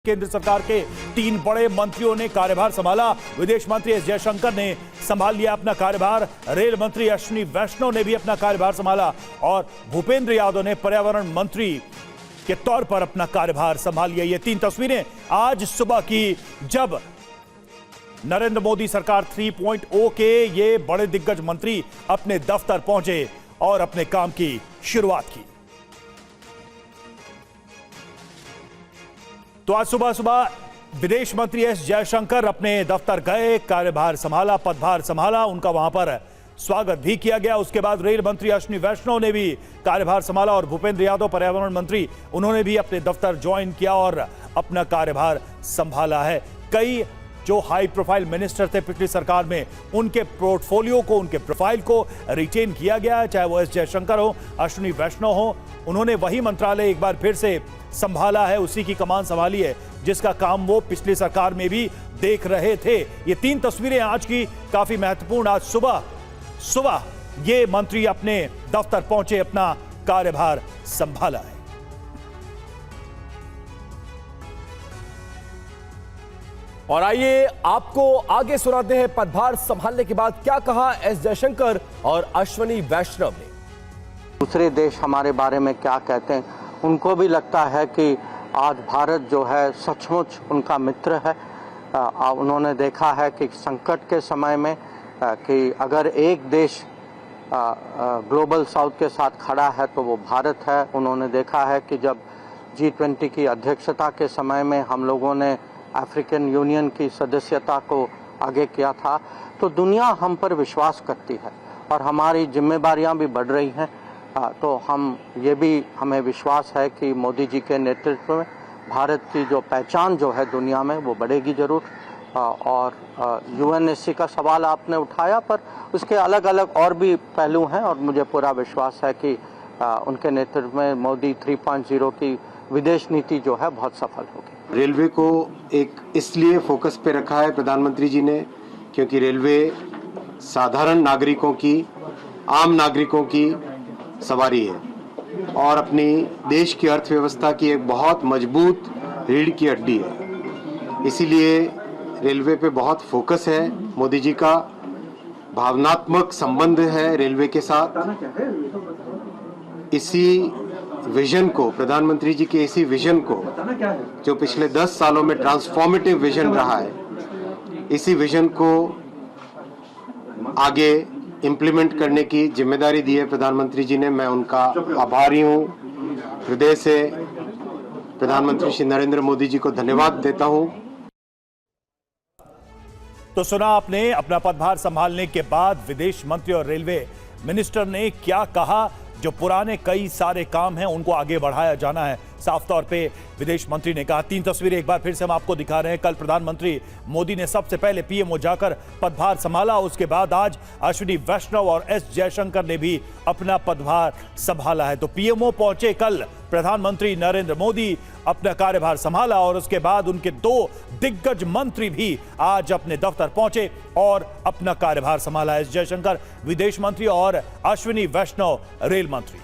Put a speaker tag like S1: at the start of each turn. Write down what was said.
S1: केंद्र सरकार के 3 बड़े मंत्रियों ने कार्यभार संभाला। विदेश मंत्री एस जयशंकर ने संभाल लिया अपना कार्यभार, रेल मंत्री अश्विनी वैष्णव ने भी अपना कार्यभार संभाला और भूपेंद्र यादव ने पर्यावरण मंत्री के तौर पर अपना कार्यभार संभाल लिया। ये 3 तस्वीरें आज सुबह की, जब नरेंद्र मोदी सरकार 3.0 के ये बड़े दिग्गज मंत्री अपने दफ्तर पहुंचे और अपने काम की शुरुआत की। तो आज सुबह सुबह विदेश मंत्री एस जयशंकर अपने दफ्तर गए, कार्यभार संभाला, पदभार संभाला, उनका वहां पर स्वागत भी किया गया। उसके बाद रेल मंत्री अश्विनी वैष्णव ने भी कार्यभार संभाला और भूपेंद्र यादव पर्यावरण मंत्री, उन्होंने भी अपने दफ्तर ज्वाइन किया और अपना कार्यभार संभाला है। कई जो हाई प्रोफाइल मिनिस्टर थे पिछली सरकार में, उनके पोर्टफोलियो को, उनके प्रोफाइल को रिटेन किया गया, चाहे वो एस जयशंकर हो, अश्विनी वैष्णव हो, उन्होंने वही मंत्रालय एक बार फिर से संभाला है, उसी की कमान संभाली है जिसका काम वो पिछली सरकार में भी देख रहे थे। ये 3 तस्वीरें आज की काफी महत्वपूर्ण। आज सुबह ये मंत्री अपने दफ्तर पहुंचे, अपना कार्यभार संभाला है।
S2: और आइए आपको आगे सुनाते हैं पदभार संभालने के बाद क्या कहा एस जयशंकर और अश्विनी वैष्णव ने।
S3: दूसरे देश हमारे बारे में क्या कहते हैं, उनको भी लगता है कि आज भारत जो है सचमुच उनका मित्र है। उन्होंने देखा है कि संकट के समय में कि अगर एक देश ग्लोबल साउथ के साथ खड़ा है तो वो भारत है। उन्होंने देखा है कि जब G20 की अध्यक्षता के समय में हम लोगों ने अफ्रीकन यूनियन की सदस्यता को आगे किया था, तो दुनिया हम पर विश्वास करती है और हमारी जिम्मेदारियां भी बढ़ रही हैं। तो हमें विश्वास है कि मोदी जी के नेतृत्व में भारत की जो पहचान जो है दुनिया में वो बढ़ेगी जरूर। और UNSC का सवाल आपने उठाया, पर उसके अलग अलग और भी पहलू हैं और मुझे पूरा विश्वास है कि उनके नेतृत्व में मोदी 3.0 की विदेश नीति जो है बहुत सफल होगी।
S4: रेलवे को एक इसलिए फोकस पे रखा है प्रधानमंत्री जी ने क्योंकि रेलवे साधारण नागरिकों की, आम नागरिकों की सवारी है और अपनी देश की अर्थव्यवस्था की एक बहुत मजबूत रीढ़ की हड्डी है। इसीलिए रेलवे पे बहुत फोकस है। मोदी जी का भावनात्मक संबंध है रेलवे के साथ। इसी विजन को, प्रधानमंत्री जी के इसी विजन को, जो पिछले 10 सालों में ट्रांसफॉर्मेटिव विजन रहा है, इसी विजन को आगे इम्प्लीमेंट करने की जिम्मेदारी दी है प्रधानमंत्री जी ने। मैं उनका आभारी हूँ। हृदय से प्रधानमंत्री श्री नरेंद्र मोदी जी को धन्यवाद देता हूँ।
S1: तो सुना आपने, अपना पदभार संभालने के बाद विदेश मंत्री और रेलवे मिनिस्टर ने क्या कहा। जो पुराने कई सारे काम हैं उनको आगे बढ़ाया जाना है, साफ तौर पे विदेश मंत्री ने कहा। 3 तस्वीरें एक बार फिर से हम आपको दिखा रहे हैं। कल प्रधानमंत्री मोदी ने सबसे पहले PMO जाकर पदभार संभाला, उसके बाद आज अश्विनी वैष्णव और एस जयशंकर ने भी अपना पदभार संभाला है। तो PMO पहुंचे कल प्रधानमंत्री नरेंद्र मोदी, अपना कार्यभार संभाला और उसके बाद उनके 2 दिग्गज मंत्री भी आज अपने दफ्तर पहुंचे और अपना कार्यभार संभाला। एस जयशंकर विदेश मंत्री और अश्विनी वैष्णव रेल मंत्री।